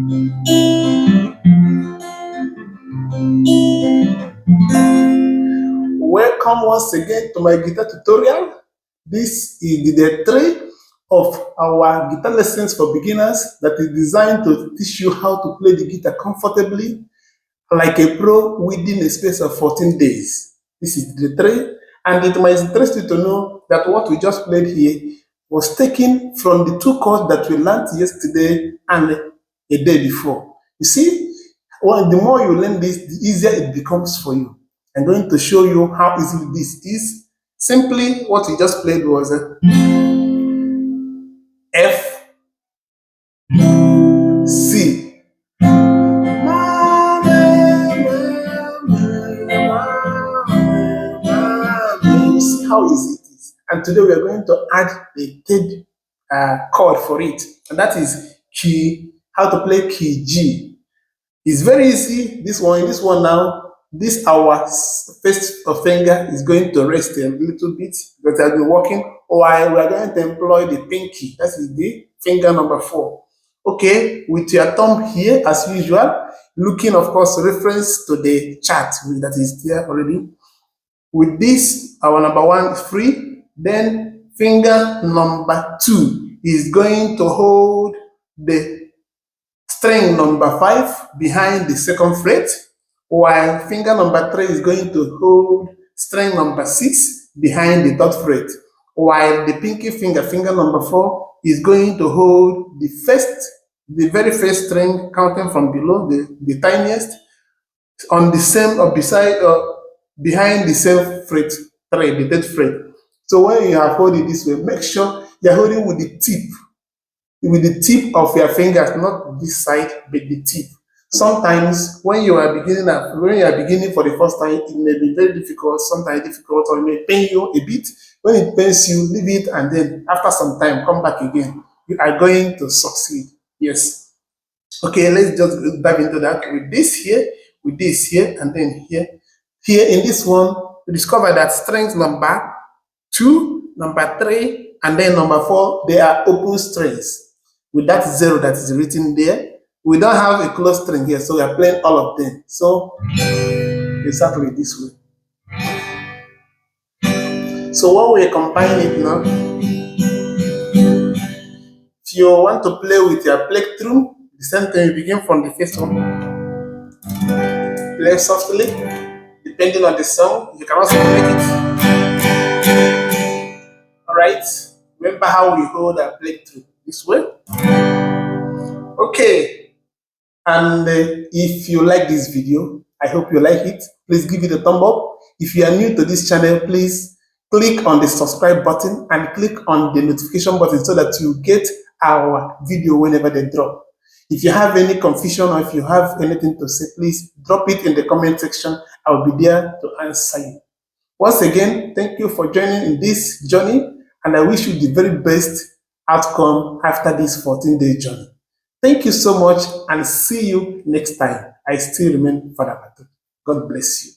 Welcome once again to my guitar tutorial. This is the day 3 of our guitar lessons for beginners that is designed to teach you how to play the guitar comfortably like a pro within a space of 14 days. This is the 3, and it might interest you to know that what we just played here was taken from the 2 chords that we learned yesterday and a day before. You see, well, the more you learn this, the easier it becomes for you. I'm going to show you how easy this is. Simply, what we just played was F, C. See how easy it is. And today we are going to add the 3rd chord for it, and that is key. How to play key G. It's very easy. This one now. This our first finger is going to rest a little bit because I've been working, while we are going to employ the pinky. That is the finger number 4. Okay, with your thumb here as usual, looking of course reference to the chart that is there already. With this, our number 1 is free. Then finger number 2 is going to hold the string number 5 behind the 2nd fret, while finger number 3 is going to hold string number 6 behind the 3rd fret, while the pinky finger, finger number 4, is going to hold the very first string counting from below, the tiniest, on the same or behind the same fret 3, the 3rd fret. So when you are holding this way, make sure you are holding with the tip of your fingers, not this side, but the tip. Sometimes when you are beginning for the first time, it may be very difficult, sometimes difficult, or it may pain you a bit. When it pains you, leave it, and then after some time, come back again. You are going to succeed. Yes. Okay, let's just dive into that with this here, and then here. Here in this one, we discover that strings number 2, number 3, and then number 4, they are open strings. With that 0 that is written there, we don't have a closed string here, so we are playing all of them. So exactly this way. So when we combine it now, if you want to play with your Plectrum, the same thing, you begin from the first one. Play softly, depending on the song. You can also make it. Alright, remember how we hold our Plectrum this way. Okay. And if you like this video, I hope you like it. Please give it a thumb up. If you are new to this channel, please click on the subscribe button and click on the notification button so that you get our video whenever they drop. If you have any confusion or if you have anything to say, please drop it in the comment section. I will be there to answer you. Once again, thank you for joining in this journey, and I wish you the very best outcome after this 14-day journey. Thank you so much, and see you next time. I still remain FadaBarto. God bless you.